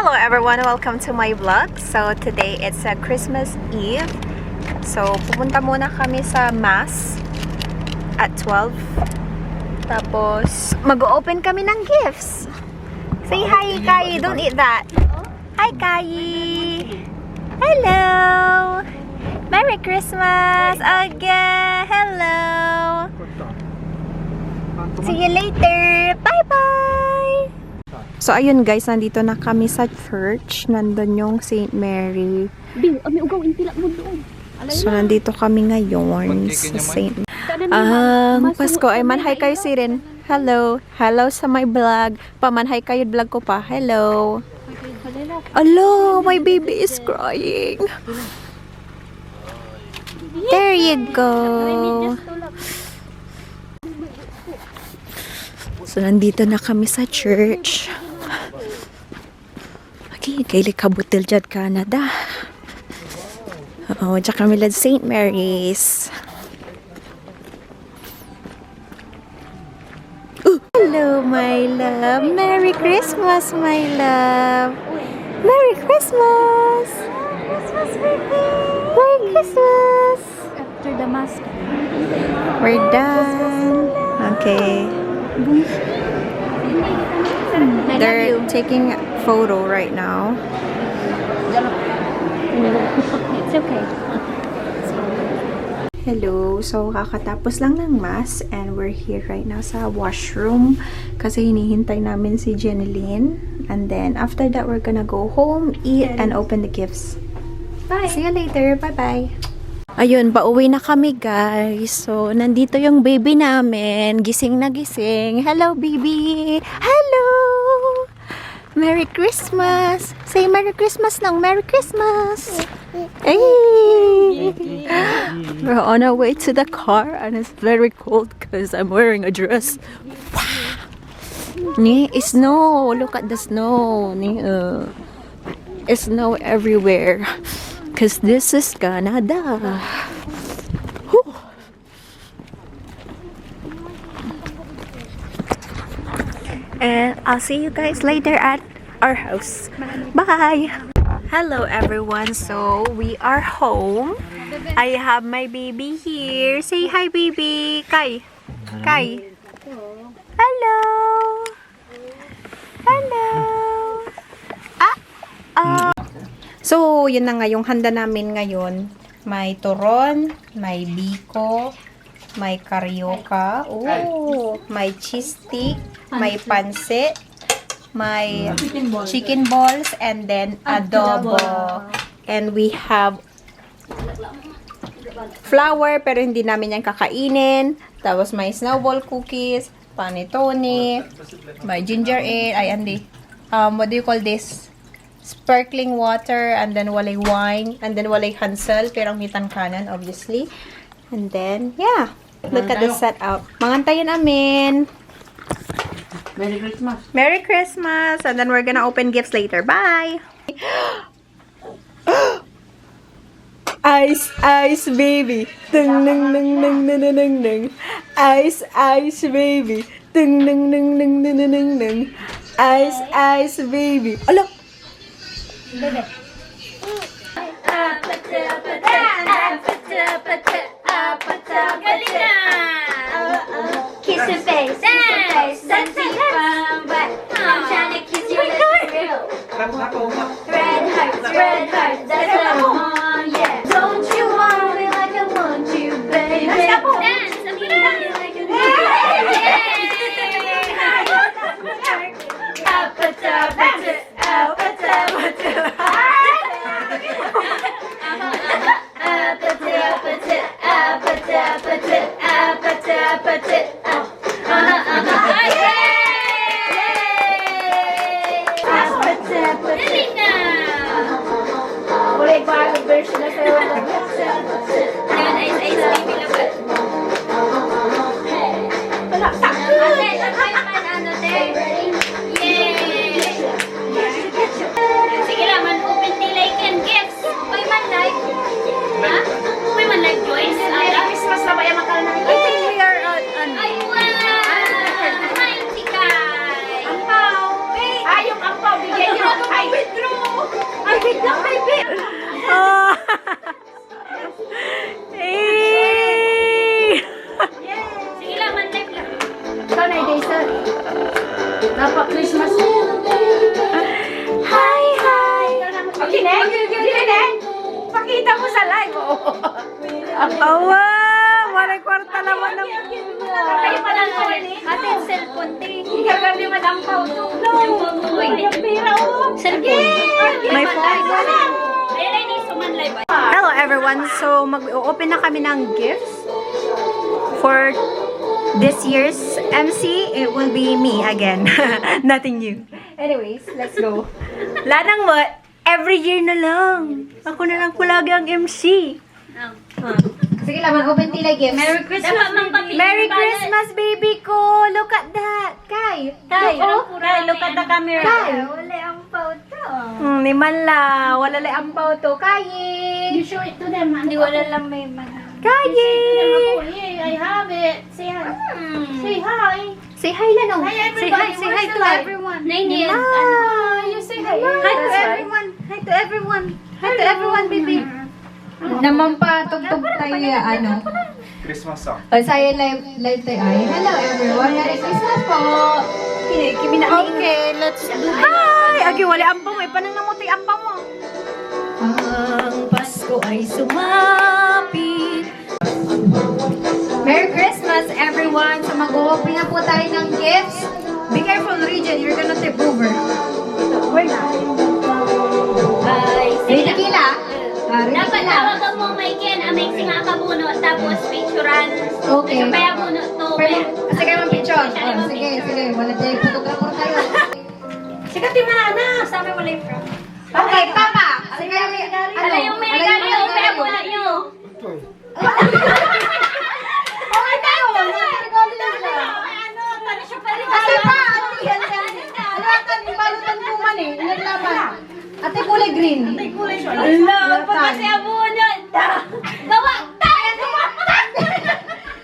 Hello everyone! Welcome to my vlog. So today it's a Christmas Eve. So pupunta muna kami sa Mass at 12. Tapos mag-open kami ng gifts. Say hi, Kai! Don't eat that! Hi, Kai! Hello! Merry Christmas again! Hello! See you later! Bye-bye! So, ayun guys, nandito na kami sa church. Nandun yung St. Mary. So, nandito kami ngayon sa St. Pasko ay manhay kayo si Rin. Hello. Hello sa my vlog. Pamanhay kayo vlog ko pa. Hello. Hello, my baby is crying. There you go. So, nandito na kami sa church. Okay, kailik kabutil dyan Canada. Oo, dyan kami lang St. Mary's. Hello, my love. Merry Christmas, my love. Merry Christmas. Christmas, baby. Merry Christmas. After the mass. We're done. Okay. They're taking a photo right now. It's okay. Hello. So, kakatapos lang ng mass and we're here right now sa washroom kasi hinihintay namin si Jeneline. And then, after that, we're gonna go home, eat, and open the gifts. Bye. See you later. Bye-bye. Ayun, pauwi na kami guys. So, nandito yung baby namin. Gising na gising. Hello, baby! Hello! Merry Christmas! Say Merry Christmas lang. Merry Christmas! Hey! We're on our way to the car and it's very cold because I'm wearing a dress. It's snow. Look at the snow. It's snow everywhere. Because this is Canada. Whew. And I'll see you guys later at our house. Bye! Hello everyone. So, we are home. I have my baby here. Say hi, baby. Kai. Kai. Hello. Hello. So, yun na nga yung handa namin ngayon. May turon, may biko, may karyoka, may cheese stick, may pansit, may chicken balls, and then adobo. And we have flour, pero hindi namin yan kakainin. Tapos may snowball cookies, panettone, may ginger ale, what do you call this? Sparkling water, and then walay wine, and then walay hansel, pero ang mitan kanan, obviously. And then, yeah. Look at the setup. Mangantayin amin. Merry Christmas. Merry Christmas. And then we're gonna open gifts later. Bye! Ice, ice, baby. Ding, ding, ding, ding, ding, ding, ding, ding. Ice, ice, baby. Ding, ding, ding, ding, ding, ding, ding. Ice, ice, baby. Ala! Bebe. Kiss your face, kiss your face. But I'm trying to kiss you, that's real. Red hearts, that's a one, yeah. Don't you want me like I want you, baby? Dance, like a Sige lang, man-open nila yung gifts. Uy, man like. Ha? Uy, man like Joyce. Christmas na ba yung makala namin? We are on Ay, wow! Hi, Tikay! Ampaw! Ay, yung ampaw, bigyan nyo. Ay, Cellphone. My phone. Ayan ay ni sumanlay ba? Hello everyone. So mag-open na kami ng gifts for this year's MC. It will be me again. Nothing new. Anyways, let's go. Lanang mo, every year na lang. Ako na lang palagi ang MC. Sige lang, open tila gifts. Merry Christmas, Mang Pati. Merry Christmas, baby ko! Look at that! Kai! Kai! Kai, look at the camera. Kai! Wala ang photo. Ni man la. Wala lang ang pao to. Kai! You show it to them. Hindi wala lang may mga. Kai! Hey, I have it. Say hi. Say hi. Say hi, Lanong. Hi, Say everybody. hi, say hi to everyone. Nainid. You say hi. Hi to everyone. Hi to everyone. Hi to everyone, baby. Naman pa, tugtog tayo ano. Christmas song. O, sa'yo live tayo ay. Hello everyone. Merry Christmas po. Kimi na. Okay, let's do it. Hi! Agi, wala ampaw mo. Ipanang namuti ampaw mo. Ang Pasko ay sumapit. Merry Christmas, everyone! So, mag-open na po tayo ng gifts. Be careful, Regent. You're gonna tip over. Where na? May tequila? Dapat tawagan mo may Ken, amazing nga kabuno, tapos picturean. Okay. Kaya buno to. Kasi kayo mag-picture. Oh, sige. Wala tayo. Photographer tayo. Sige, timana. Sabi mo lang from. Okay, Papa! Sige, Ano yung may regalo? Kaya buno nyo. Okay tayo. Regalo lang siya. Ano? Tani siya pa rin. Kasi pa, alatan, balutan po man eh. Inaglaban. Ate kulay green. Ate kulay siya. Hello, kasi abuno. Gawa! Tayo!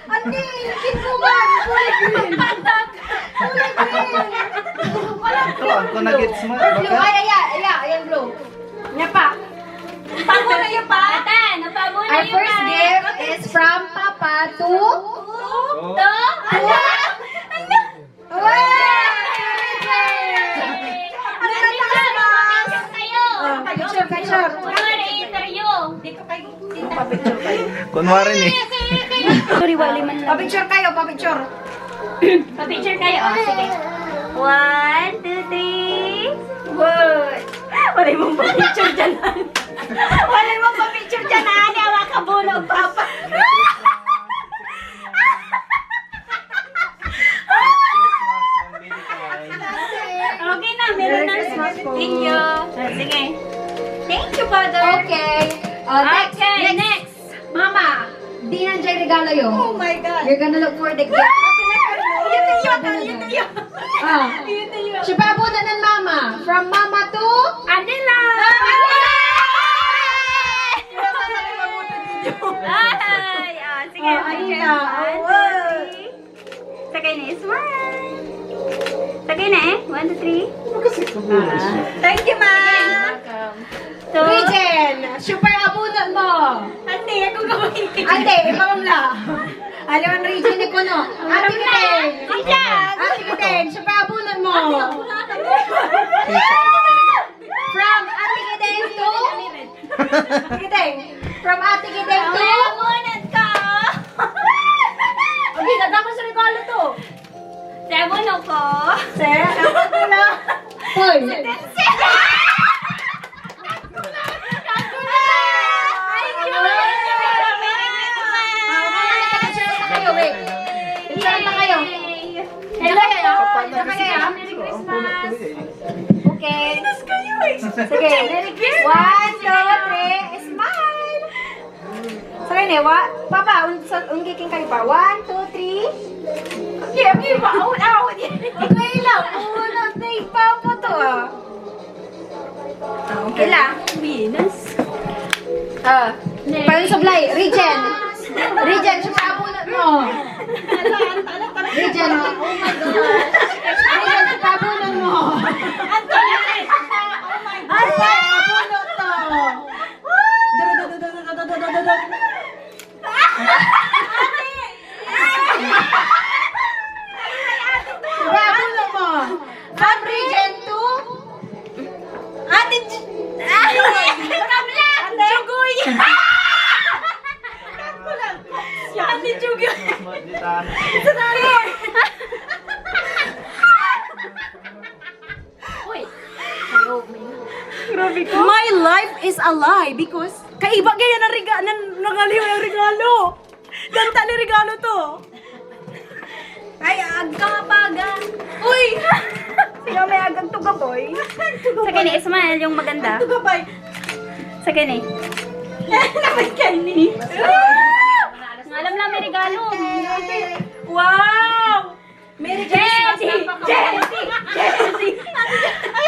Ate, kinkuman. Kulay green. Kulay green. Ito, ako nag-gets mo. Blue, ayan blue. Nga pa. Pabuno yung pa? Atan, pabuno Our yung pa. first gift is from Papa to... To? Ala! Picture. Kunwari ni. Pa-picture kayo, pa-picture. Pa-picture kayo. Oh, sige. 1, 2, 3. Good. Wala mong pa-picture dyan. Wala mong pa-picture dyan. Ani, awa ka bunog, Papa. Okay na, meron na. Thank you. Sige. Thank you, Father. Okay. Okay, next. Mama, di nandiyan regalo yun. Oh my God. You're gonna look for the gift. Yun na yun. Siya pa abutan ng Mama. From Mama to... Adela! Ay! Sige, Adela. Sakay na, smile! Sakay na 1, 2, 3. Thank you, Ma! So, Regent, super abutan mo. ate, ako gawin. Ate, ikaw la. Alam ang Regent ni Kuno. Ate Kiteng. Ate Kiteng, super abutan mo. From Ate Kiteng to... Ate Kiteng. From Ate Kiteng to... May amunat ka! Okay, ganda ko sa regalo to. Sabuno ko. Sir, ako ko na. Hoy. Okay. Sige. Merry Christmas. 1, 2, 3. Smile. Sige ne, Papa, ungiking kayo pa. 1, 2, 3. Okay, pa. Out. Okay lang. Una, Papa to ah. Okay lang. Venus. Pag-sublay. Regen, siya abunot mo. Regen, oh my God. Regen, siya abunot mo. Abunot to. Siya abunot mo. From Regen to... Kamla! Jugoy! Ate Jugoy! Uy! My life is a lie because kaiba gaya na nangaliw yung regalo. Ganta ni regalo to. Ay, agkapagan. Uy! Sino may agang tugaboy? Sa kani, smile yung maganda. Tugabay. Sa kani. Naman kani. Alam lang may regalo. Wow! Merry Christmas! Jessie!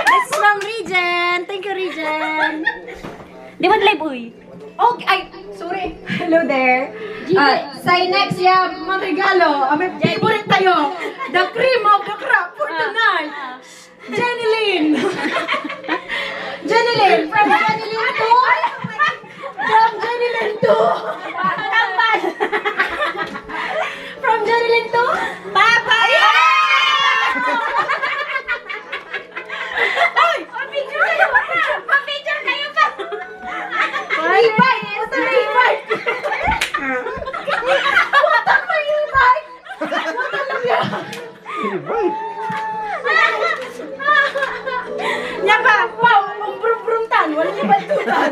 That's from Regen. Thank you, Regen. Di mo live, uy. Okay, ay, sorry. Hello there. Sa next mga regalo, may favorite tayo. The cream of the crop for tonight. Jenny Lynn. Jenny Lynn. From Jenny Lynn to. From Jenny Lynn to. From Jenny Lynn to. Papa! Ay! Pa-picture kayo pa! Pa-picture kayo pa! Invite! What's the invite? What ang may invite? What ang yan? Nya ba? Wow! Ang brum-brumtan! Wala niyo baltutan!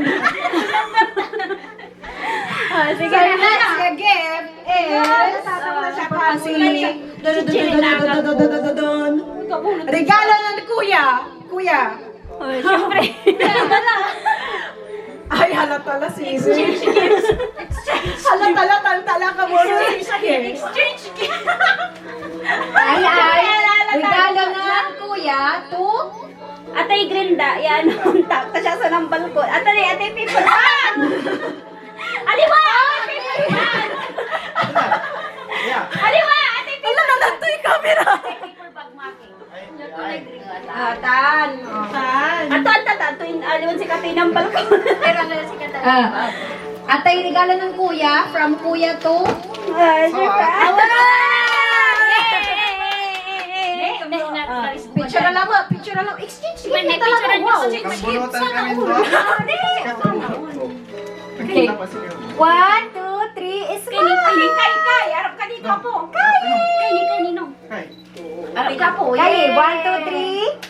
Sige, next gift is regalo ng kuya. Kuya. Siyempre. Ay, halatala si Halatala ka mo exchange gift. Ay, regalo ng kuya to Atay Grinda, yan. Tak ta siya sa nambal ko. Atay people bag! Aliwa! Atay people bag! Aliwa! Atay people bag! Wala na yung camera. Paper bag making. Tan. Ato, aliwan si Katoy nambal ko. Pero ano si Katoy? Atay regalo ng kuya, from kuya to picture na lang, exchange gift na talaga, wow. Kambunutan kami doon. Okay. 1, 2, 3, is Kay, harap ka dito po. Kay, Ninong. Harap ka po. Kay, 1, 2, 3.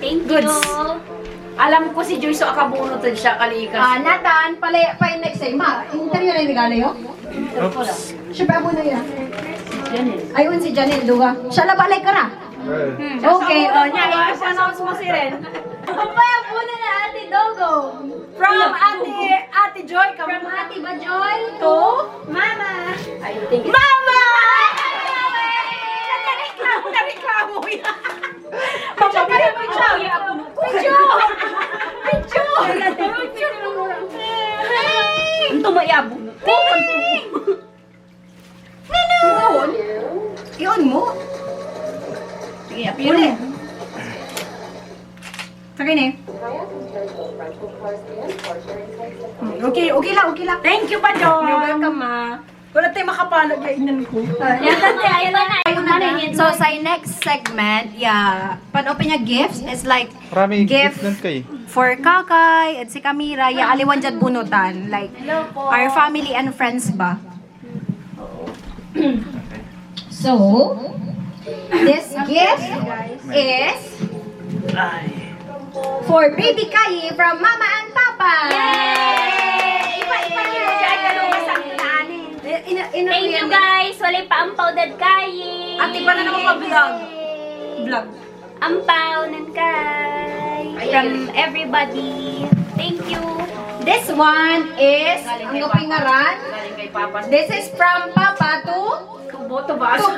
Thank Goods. you. Alam ko si Joyce so akabunot siya kalikas. Nathan, pa next time. Interview na yung regalo yun? Oops. Siya ba muna yun? Ayun si Janelle, duga. Siya na balay ka na? Okay, nya, i-announce mo si Ren. Papaya muna na Ate Dogo. From Ate Joy. From Ate Bajoy to Mama. Mama! Reklamo yan. Pagkakaya mo siya. Picture! Ang tumayabo. Iyon mo. Sige, apiro mo. Sa akin eh. Okay lang. Thank you pa, John. You're welcome, ma. Wala tayong makapalag kainan ko. Yan kasi, ayun na. So, sa next segment, pan-open niya gifts is like Marami gift gift nun kay. for Kakay at si Camira, aliwan dyan bunutan. Like, our family and friends ba? So, this gift is for baby Kai from Mama and Papa. Yay! Ipa-niyo dyan, kaluwasan naanin. Thank you guys. Walay pa ampaw dad kayi. Ate pa na naman pa-vlog. Vlog. Ampaw nan kay. From everybody. Thank you. This one is, ang kapingaran. Galing kay Papa. This is from Papa to Boto ba? to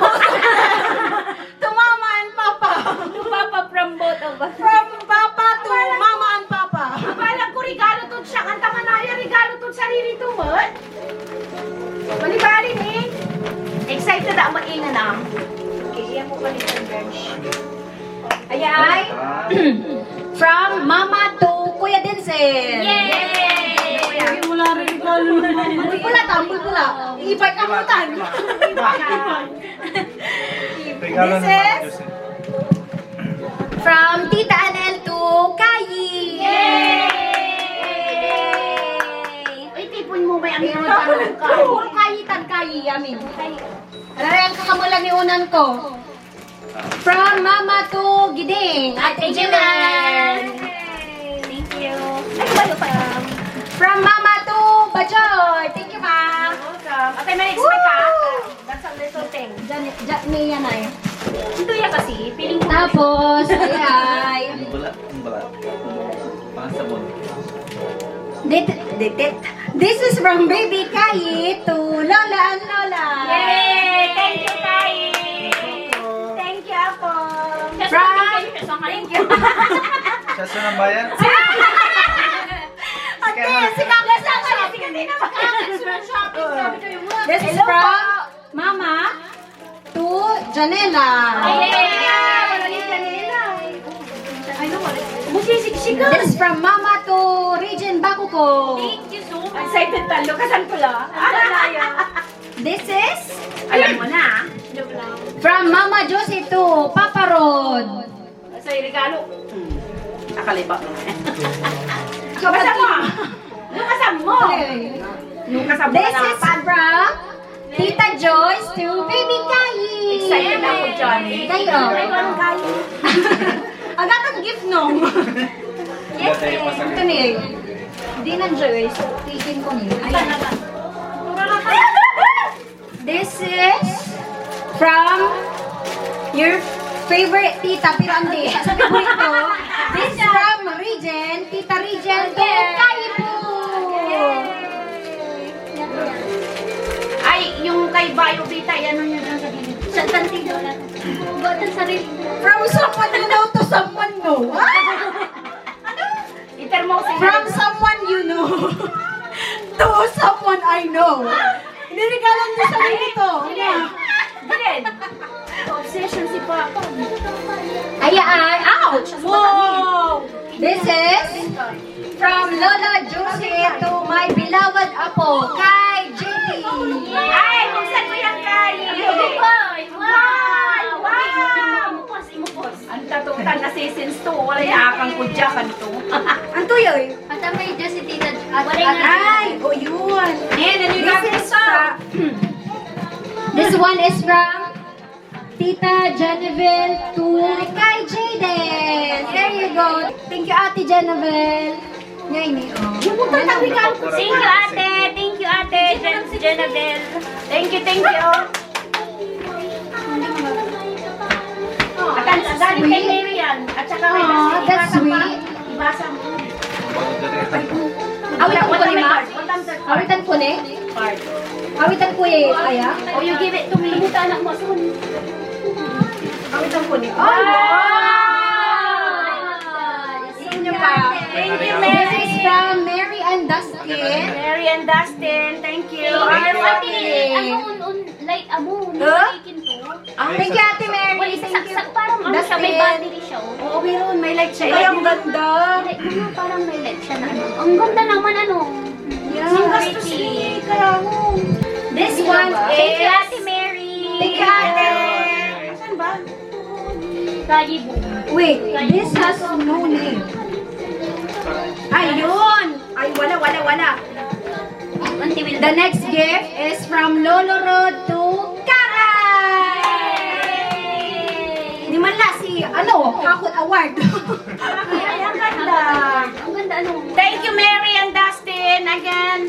Mama and Papa. To Papa from both of us. From Papa to Mama and Papa. Alam ko regalo to siya. Kanta manaya regalo to sarili to mo. Bali-bali ni. Excited ako maingan na. Okay, iyan mo balikan, Bench. Ayay. From Mama to Kuya Denzel. Yay! Wala rin regalo ng Mama. Bulpula. Ibay ka mo tan. Regalo This ng is Diyos eh. from Tita Anel to Kayi. Ay, tipon mo may ang Puro Kayi, amin. Ararang kakamulan ni unan ko. From Mama to Gideng. Morning. Ate Jimen. Thank you. Ay, walo pa. From Mama to Bajoy. Thank you, Ma. Welcome. Ate, may expect ka? That's a little thing. Mia na yun. Ito yan kasi, feeling ko. Tapos, ay. Ang bala. Ang bala. Pangasabon. This is from Baby Kai to Lola and Lola. Yay! Thank you, Kai! Thank you, Apo. Thank you. Siya sa nang bayan? Ate, si Kaka sa shopping. This is from Mama to Janela. This is from Mama to Regine Bakuko. Thank you so much. Excited talo, kasan pala? This is Alam mo na. from Mama Josie to Papa Rod. Sa regalo. Nakalipa mo. Kapatid. Yung kasam mo. Yung kasam mo This na is from Tita Joyce to Baby Kai. excited ako dyan. Kayo. Agad ang gift nung. Yes, eh. Ito niya. Hindi na Joyce. Tikin ko niya. Ayan. This is from your favorite tita, pero hindi. Sabi ko ito. This is from Regen, Tita Regen to Kaibu. Ay, yung kay Bayo Vita, ano yun ang sa gilid? Sa tantido na. Buwatan sarili. From someone you know to someone know. Intermosi. From someone you know to someone I know. Nirigalan mo sa ito. Bilin. Obsession si Papa. Ay, ouch! Wow! This is from Lola Josie to my beloved Apo, Kai JD. Ay, buksan mo yan, Kai. Wow! Wow! Ang tatutan na seasons to. Wala yakang kudyakan to. Ang tuyoy. At may Diyos si Tita. Ay, o yun. And then you got this This one is from Tita Genevieve to Kai Jaden. There you go. Thank you, Ate Genevieve. Ngayon eh, oh. Thank you, ate. Thank you, ate. Jenabel. Thank you, thank you. At ang galing kay Mary yan. At saka may Aw, that's sweet. Ibasa mo. Awitan ko ni Ma? What time that Awitan ko ni? part? Awitan ko eh, kaya? Oh, you give it to me. Limutan anak mo. Soon. Awitan ko ni? Wow! Sino pa? Thank you, This Mary. is from Mary and Dustin. Mary and Dustin. Thank you. Our Our family. Like, amo, Huh? nilikin to. Thank you, Ate Mary. Wala, Thank you. saksak parang ano siya, may battery siya. Oo, meron. May light siya. Ay, ang ganda. Like, ano, parang may light siya na ano. Ang ganda naman, ano. Ang gastos ni kaya mo. This one Thank you, is... Ate Mary. Thank you, Ate. Saan ba? Kajibu. Wait, this has no name. Ayun! Ay, wala. Auntie Will. The next gift is from Lolo Rod to Karay! Hindi man lang si, Hakot Award. Ay, ang ganda. Ang ganda, ano. Thank you, Mary and Dustin. Again.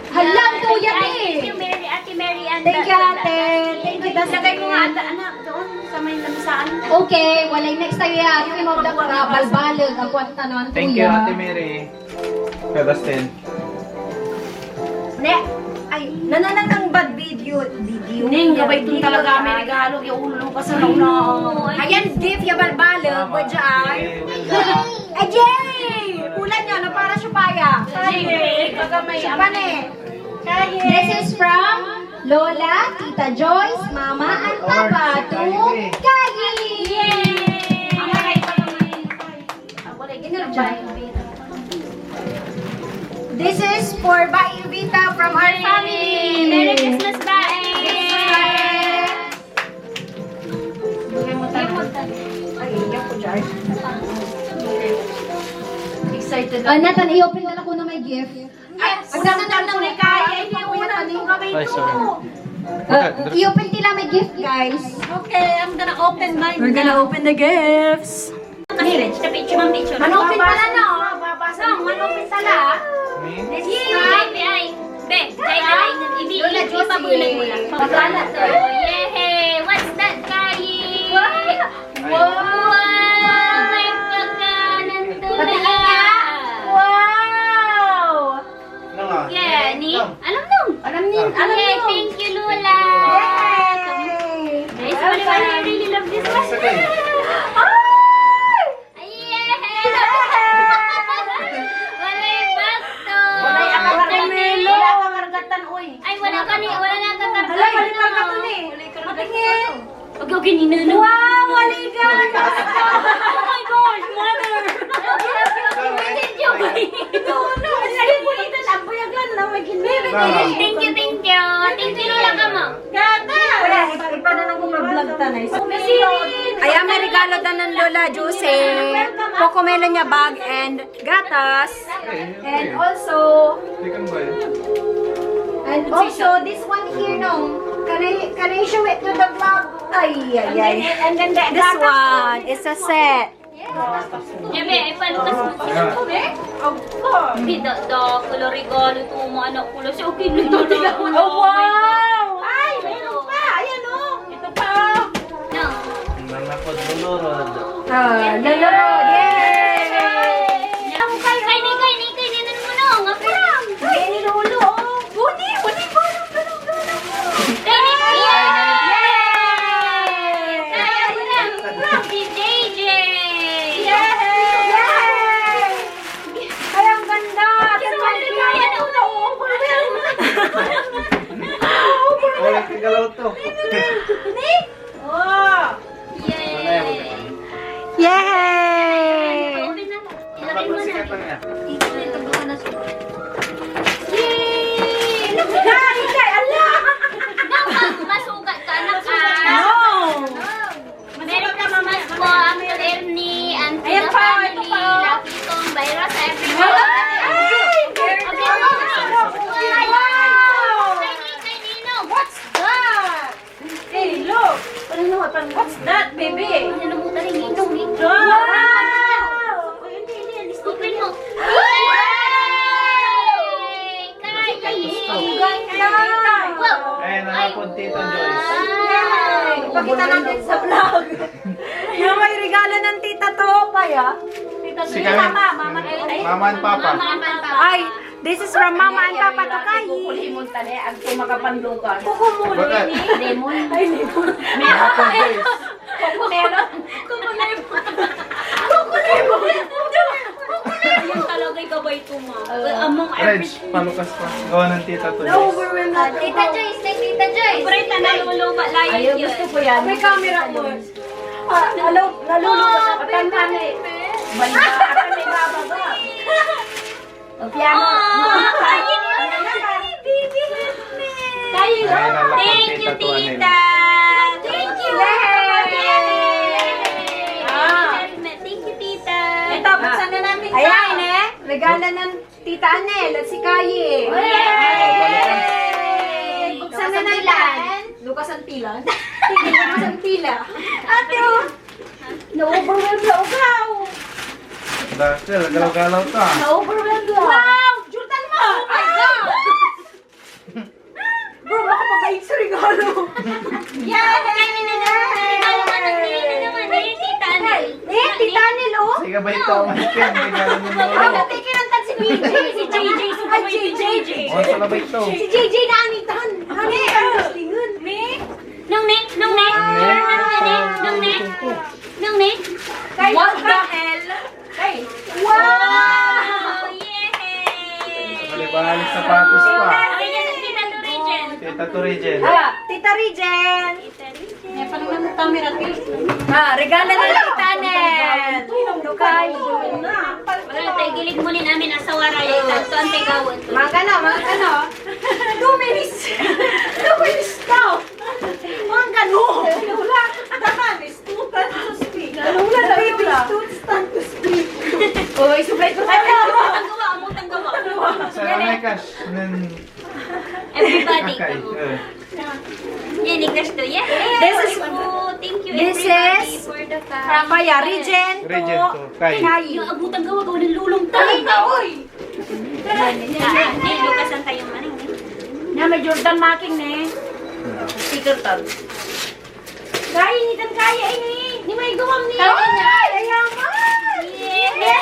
Halang to yan Thank you, eh. Mary. Ate Mary and Thank you, Ate. Thank you, Lagay mo nga, Dustin. anak, doon sa may labisaan. Okay, walay next tayo yan. Yung mga balbalog, ang kwanta naman Thank you, Ate Mary. Kaya Dustin. Ne, ay, nananang ng bad video. Ning, gabay doon talaga may regalo. Yung ulo pa sa nauna. Ayan, gift ya balbalog. Wadya ay. Ajay! Ulan nyo, na para supaya. Kagamay. Pane. This is from Lola, Tita Joyce, Mama, and Papa to Kagi. Ang makay pa naman. Wala, ginagay. This is for Bai Vita from our family. Merry Christmas, bye. Excited Nathan, i-open na lang ko na may gift. Yes! Ang nananang ko ni Kaya. Hindi ko na ito kamay Ay, to. sorry. I-open nila may gift, guys. Okay, I'm gonna open mine. We're gonna open the gifts. Sa picture, ma'am, picture. Manupin pala na, oh. Song, manupin pala. Me? Baby, ay. Be, dahil ay, ipabulag mo lang. Magkala to. Yehey! What's that, Kai? Wow! May pagkanan Patingin nga. Wow! Ano nga? Yeah, ni? Come. Alam nung. Alam niyo, Okay, thank you, Lola. Yay! Nice, I really love this one. Sakay. Yehey! Walay bakto. Walay akakargamelo. Wala kakargatan, uy. Ay, wala na kakarga. Hala, balik ka to ni. Patingin. Okay, ninano. Wow, waliga! Oh my gosh, mother! Thank you, Thank you, thank you. Thank you, Lola ka mo. Ipa na nang vlog tanay. Ayan, may regalo na ng Lola Jose. Pocomelo niya bag and gatas. And also, this one here, no. Can I show it to the vlog? Ay. And then This one is a set. Yabe, ay palukas mo. Hindi, kulo regalo ito mo, anak kulo. Si okay, nito. Oh, wow! Ay, meron pa. Ayan, oh. Ito pa. No. Nanapod lulurod. Lolo, yay! Kay, ninan mo no. Nga pa lang. Ay, ni Lolo, oh. Buni. Thank you. Yay! Kaya mo na. Si JJ. Yay! Ay, ang ganda. Wala kagalaw to. Yay. Yay! Open na. Ilagay Kapag mo na. sikat lang yan. Masukat ka na ka. Meron ka mamas ko, Uncle Ernie, Auntie Ayan the pa, family, ito pa. Lucky Kong, Virus, everyone. What's that? Hey, look. What's that, baby? Wow! Open mo. Wow. Eh, nanapod Tita Joyce. Ipakita natin sa vlog. Yung may regalo ng tita Topay, ah. Si kami. Mama and Papa. Ay, this is from Mama and Papa Tokay. Bakit? Nanapod Joyce. Yung talagay gabay ko ma. Among Reg, palukas pa. Gawa ng Tita to Joyce. Tita Joyce, Tita Joyce. Parita na luluba layo yun. May camera mo. Nalulubat sa katandaan eh. Piano. Ay, nalapod Thank you, Tita to Anel. Tita. Thank you. Thank you, Tita. Ito, buksan na namin. Ayan, eh. Regalo ng tita Anel at si Kayi. Yay! Buksan na natin. Lukas ang pila. Lukas ang pila. Ate, oh. Na-overwhelm na ugaw. Dahil, galaw-galaw to ah. Na-overwhelm na. Wow! Jordan mo! Oh my God! Bro, baka mabait sa regalo. Yan! Kami na naman. Tita Anel. Tita Anel, oh. Sige ba ito? Mahikin. Regalo mo na Ay, ulo. nakikilantan si BJ. Si JJ. Ay, JJ. O, sa labay ito. Si JJ na anitan. Hani, ang gulingan. Nung ne? What the hell? Hey. Wow! Yay! Bali-bali sapatos pa. Okay, yan ang Tita to Regent. Tita to Regen. Tita Regen. May parang naman camera, Regalo ng tita Anel. Tukay. Wala tayo gilig mo ni namin asawara yung ito ang tegawon. Magkano? 2 minutes. 2 minutes daw. Mga gano'n. Wala. Daman, student to speak. Wala na, baby. Student to speak. Uy, supply ko tayo. Amutang gawa. Sa may cash. Everybody. Kakay. Yan, i-cash to. Yeah. This is- Thank you this everybody is- for the Kaya, Regent to. Regent to. Kay. Yung abutan gawa ng lulong tayo. Hindi, Lucas ang tayo maning. Na may Jordan making ne. Sticker tag. Kaya, initan kaya ini. Ni may gawam ni. Ay, ayaman. Yay!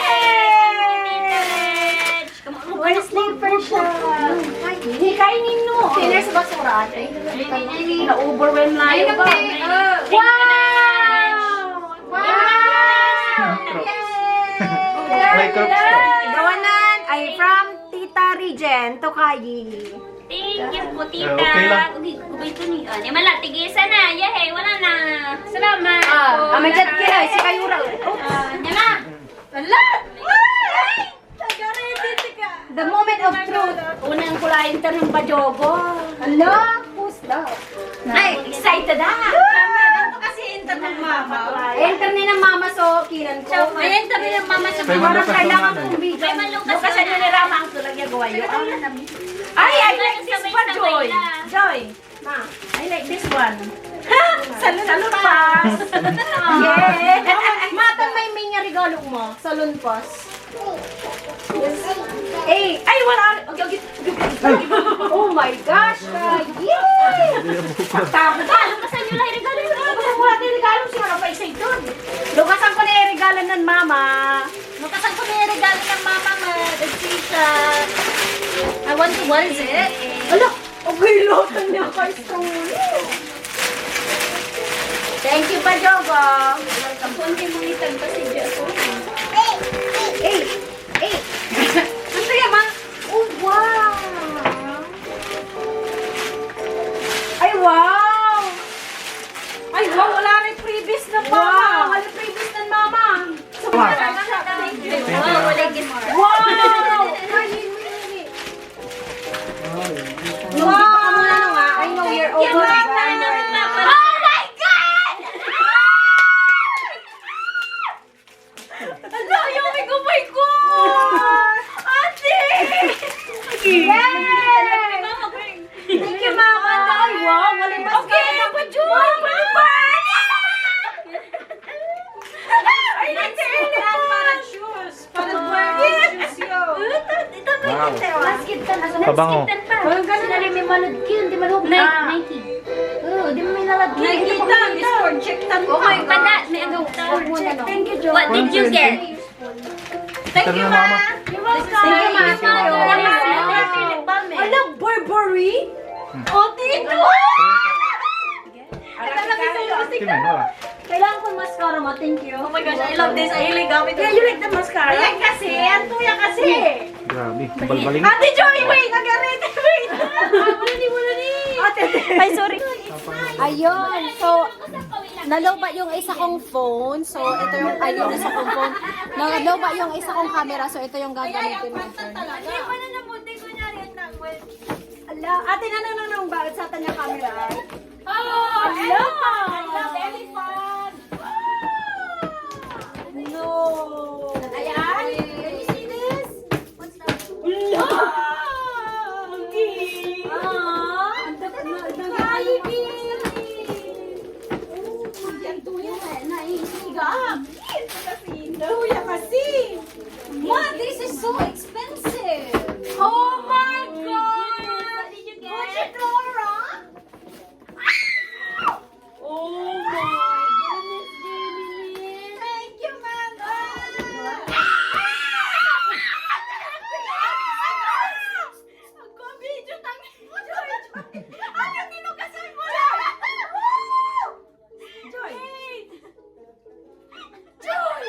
Wala sleeper siya. Hindi kainin mo. Tinner sa basura ate. Na-overwhelm na yun ba? Wow! May crocs to. Gawanan ay from Tita Regent to Kayi. Thank you po, tita. Okay lang. Kubay ito ni. Di mala, tigisa na. Yahe, wala na. Salamat. May gat kira, si Kayura. Nyama. Ala! The moment of truth. Unang kulayin ta ng bajogo. Ala, who's that? Ay, excited ah! Ito kasi enter ng mama. Enter ni ng mama so kiran ko. May enter ni ng mama sa May Parang malukas kailangan naman, kong video. May malukas Bukas naman. nyo ni Rama ang tulag niya gawa yun. Ay, I like this one, Joy. Joy. Ma, I like this one. Salon pass. Yeah. Matan may nga regalo mo. Salon pass. Eh, ay wala. Okay. Oh my gosh. Yay! Takot ka. Lukasan nyo lang yung regalo yun. Wala tayong regalo siya. Ano pa isa ito? Lukasan ko na yung regalo ng mama. Lukasan ko na yung regalo ng mama mo. The tita. I want to, what is it? Ala, okay lotan niya kay Stone. Thank you pa, Jogo. Konti mong itag pa si Jess. Eh. Ano yan, ma? Oh, wow. Ay, wow. Ay, wow, wala rin previous na mama. Wow. Wala previous na mama. So, Wow. Thank you. Thank you. Wow, wala gift. wow. Wow. I know you're over. Oh my God! Hello, Yomi ko, my God! Ate! Yes! Thank you, Mama. Ay, wow, wala mas okay, na pa, Joy! Wala pa! Ay, parang shoes. Parang shoes yun. Wow. Last kid ka na. Pabango. Parang gano'n na rin may malagkin. Di malog na. Nike. Oo, di mo may nalagkin. Nakikita, score check tan Oh my God, may agaw. Thank you, Joy. What did you get? Thank you, Mama. You're welcome. Thank you, Thank you, Mama. Ala, Burberry? Oh, dito! Tingnan mo ah. Kailangan ko mascara mo. Thank you. Oh my gosh, I love this. I really gamit Yeah, you like the mascara? Ayan kasi, ang tuya kasi. Grabe. Balbaling. Ate Joy, wait! Nagarete, wait! Ay, sorry. Ayun. So, naloba yung isa kong phone. So, ito yung, ay, yung isa kong phone. Naloba yung isa kong camera. So, ito yung gagamitin ko. Ala, ate, nananong bakit sa atin yung camera? Oh, Ala! elephant! No! Ayan. Can you see this? What's that? Okay. Ang Yan tuya na isigap. Tuya kasi. Ma, this is so expensive. Oh my God! What did you get? Gucci Flora? Oh my goodness, Jenny. Thank you, Mama. Ako, video tangi. Ano tinukasan mo? Joy! Joy!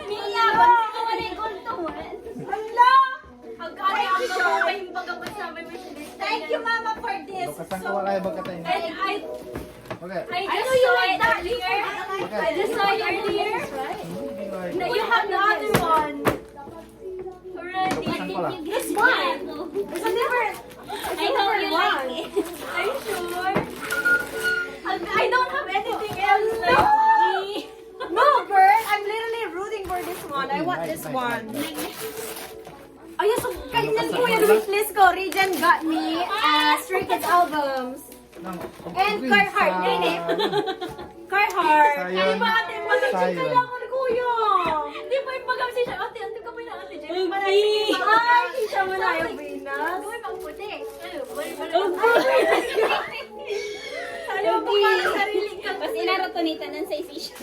Mia, bakit ka wala yung gunto mo? Hala! Pagkali ang gawin yung pagkapasabi mo siya. Thank you, Mama, for this. Lukasan ko wala yung bagkatayin. Okay. I know you like that earlier. I just saw you earlier. No, you have the other one. Already. Lukasan ko lang. This one. It's a different. I hope you like it. Are you sure? I don't have anything else. got this one. Ay, so kailan ko yung wishlist ko. Regent got me Stray Kids albums. And Carhartt. Carhartt. Sayon. Ay, ba ate, mag-check Sayon. kailangan ni Kuya. Hindi pa yung pag-amsi siya. Ate, ante ka pa na ate. Jen. Ay, kita mo na yung Venus. Gawin pang puti. Ano ba ka sarili ka? Mas inarotonita ng sa siya.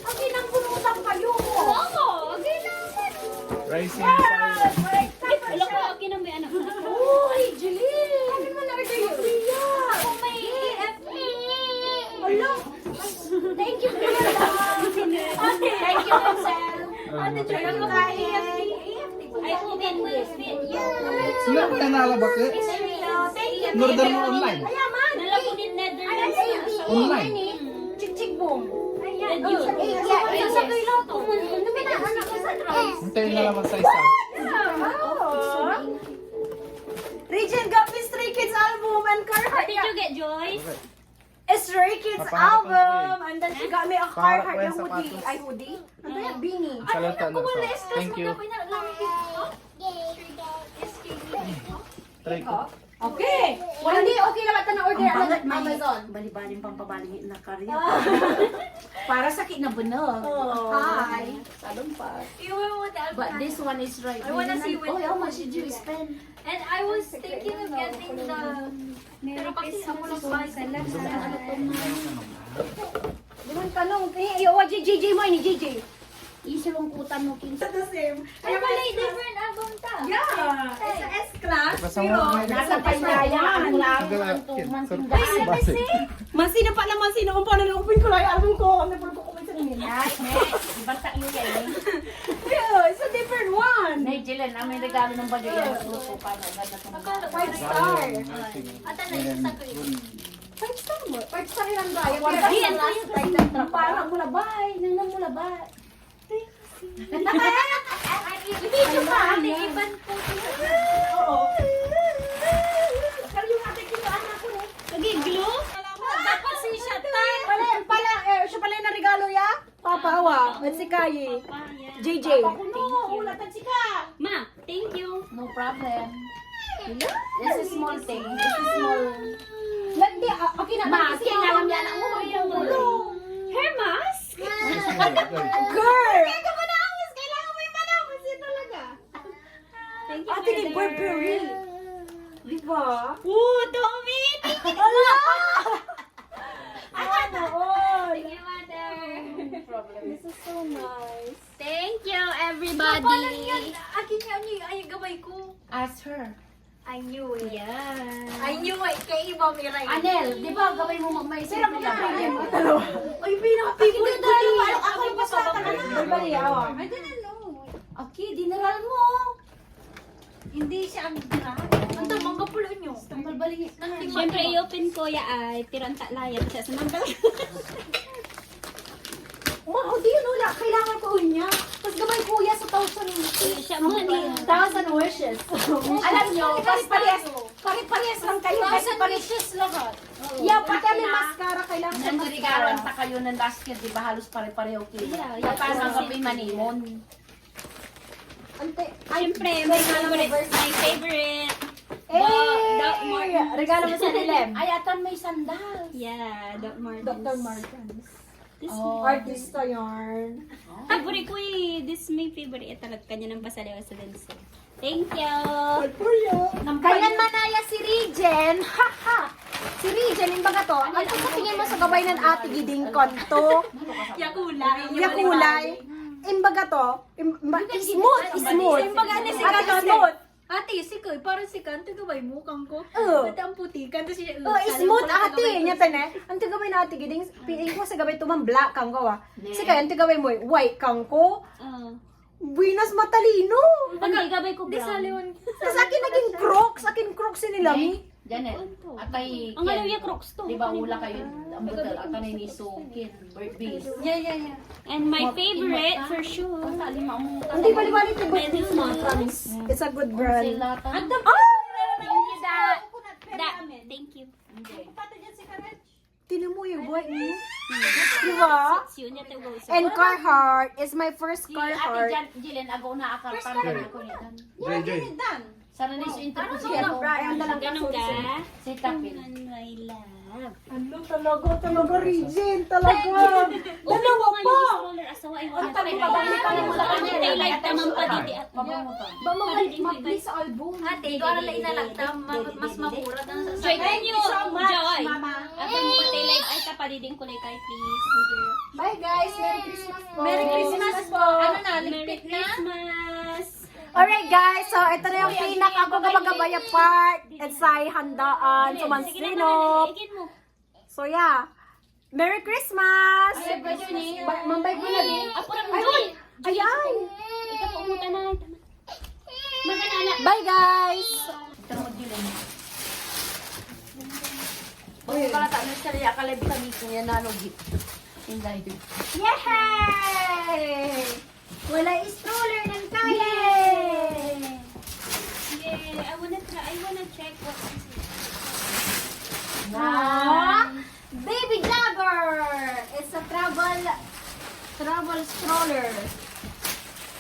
Okay, nang punutan kayo. Oo, okay lang. Rising Sun. Wala ko, okay na may anak. Uy, Jeline. Ano mo na-order yung Kuya? Ako may EFE. Wala. Thank you, Kuya. Ate, thank you, Marcel. Ate, try lang ako EFE. Ay, umin mo yung Sino ba nanala ba ka? Norder mo online. Ayaman. Nalapunin Netherlands na. Online. Chik-chik boom. Ayan. Sa kayo to. Ano ba na anak ko sa drums? Hintayin na naman sa isa. Regent got me Stray Kids album and Carhartt. Did you get Joy? A Stray Kids Papahanap ang album. And then she got me a Paharap Carhartt ko na yung hoodie. sapatos. Ay, hoodie? Ano yan? Beanie. Salata na sa. Thank you. Try ko. Okay. Hindi, okay naman ito na-order ang Amazon. Bali-baling pang pabaling na karya. Para sa kinabunog. Hi. Iwan mo the But this one is right. I wanna see with how much did you spend? And I was thinking of getting the... Pero kasi ako lang bahay sa Diman tanong, iyawa JJ mo ni JJ. Isilungkutan mo kinsa. The same. Ay, wala, different album ta. Yeah. It's a S-class. Basta mo na Nasa Paynaya ang lang ang tuman tindahan. Masino pa naman, sino kung paano na-open ko lang yung album ko. Ano pa ko kumain sa nila. Ay, basta yun yan. Yeah, it's a different one. Nay, Jilen, ang may regalo ng bagay yan. Luto pa na agad na tumagal. 5 star. At ano yung sa ko 5 star mo. 5 star lang ba? Yung Wala yan. yan, last title track. Parang mulabay. Nang mulabay. Video pa, ate, iban po. Oo. Pero yung ating kitaan ako eh. Nagiglo? Dapat si siya tan. Siya pala yung narigalo ya? Papawa. At si Kayi. JJ. Wala tan si ka. Ma, thank you. No problem. This is small thing. This is small. Hindi, okay na. Ma, kailangan yan ang Hair mask? Girl! Kailangan mo yung malaman siya talaga. Thank you, Ate ni Mother. Burberry. Di ba? Oh, Tommy! Ala! Ano? Thank you, Mother. This is so nice. Thank you, Paano everybody. yan? Akin niya, ay, gabay ko. Ask her. I knew it. Yeah. I knew it. Kay iba may right. Anel, di ba gawin mo magmaisip Pero nila? Ay, pinaka-favorite ko din. Ako yung pasata ka na. Burberry, awa. I didn't know. Okay, dinaral mo. Hindi siya ang dinahan. Ang tamang kapulo nyo. Tambal baling. Siyempre, i-open ko ya ay tirang taklaya kasi sa nambal. Wow, di yun wala. Kailangan ko niya. Tapos gamay kuya sa 1,000. Siya money. 1,000 wishes. Alam nyo, pare-parehas lang kayo. Wishes lahat. Yeah, pati may mascara. Kailangan sa Nandigaran mascara. ta kayo ng last year, di ba halos pare-pareho kayo? Yeah, Parang kape manimon. Ante, Siyempre, my favorite. Doc Martens. regalo mo sa Dilem. Ay, atan may sandal. Yeah, Doc Martens. Dr. Martens. This Artista yarn. favorite ko eh. This my favorite. Talaga kanya ng pasalawa sa dancer. Thank you. Kailan manaya si Regen? Haha! Si Regen, yung baga to, ano sa tingin mo sa gabay ng ate Giding Konto? Yakulay. Yakulay. Imbaga to, smooth. Imbaga ni si Ate, Kante. smooth. Ate, si Koy, parang si Kante gabay mo kang ko. Oo. Ate ang puti. Kante siya. Oh, smooth ate. Nya tane. Ang tigabay na ate Giding, piling ko sa gabay tumang black kang ko ah. Si kaya ang tigabay mo, white kang ko. Buenas matalino. Ang gabay ko Di sa brown. leon. Tapos akin naging crocs. Akin crocs nila mi. Janet, atay, Ang alaw yung crocs to. di ba ula kayo, ang butal, akanay ni Sukin, birthdays. Yeah. And my favorite for sure. Lima mo. Hindi bali-bali ito birthday mo. Promise. It's a good brand. Sila ta. Thank you, Da. Thank you. Tinan mo yung buhay mo. Diba? Yun yung tawag sa. And Carhartt is my first Si Ate Carhartt. Jillian, agaw na akal para na ako niya. Joy, Joy. Sana na yung interview Ano siya. na, Brian? Ganun ka? Si Tapin. My love. Ano talaga, Regine, talaga. Dalawa pa! Asawa ay wala pa rin. Tailay tamang pa dito. Ba mag-play sa album. Ate, doon na inalagta, mas makurat na sa Joy, can you, Joy? Mama. Ako yung tailay ay kapadiding kulay kay please. Bye guys, Merry Christmas po. Merry Christmas po. Ano na, Merry ligpit na? Christmas! Alright guys, so ito na yung pinaka-gabagabaya part. It's ay handaan sa Mansinop. Igin mo. So yeah, Merry Christmas! Mambay ko na din. Apura mo, Joy! Ayan! Ikaw po umuta na. Magana. Bye guys! Pagkakata na siya niya, akalabi kami niya nanogit. Hindi. Yay! Wala stroller ng kaya! Yeah, I wanna check what is it. Baby Jogger! It's a travel stroller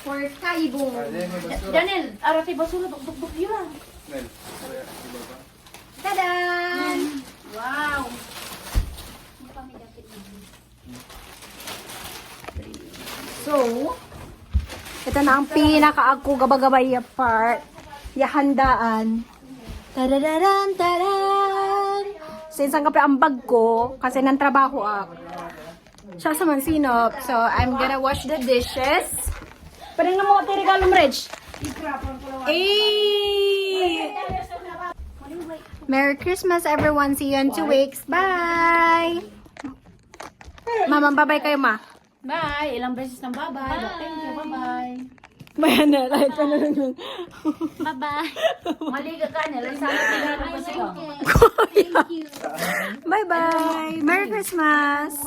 for Kaibong. Daniel, arati basura, duk-duk yun. Nel, kaya, diba ba? Tadan! Wow. So, ito na ang pinaka-ako gabagabay part. Yahandaan. Tadadadan, tadan! Since ang kape ang bag ko, kasi nang trabaho ako. Siya sa Mansinop. So, I'm gonna wash the dishes. Pwede na mo ito regalo mo, Reg. Hey! Merry Christmas, everyone. See you in 2 weeks. Bye! Mama, bye-bye kayo, ma. Bye. Ilang beses ng bye-bye. Thank you, bye-bye. Bayan na, kahit ka na lang. Bye-bye. Maliga ka niya. Lang sana tinalo pa siya. Bye-bye! Merry Christmas!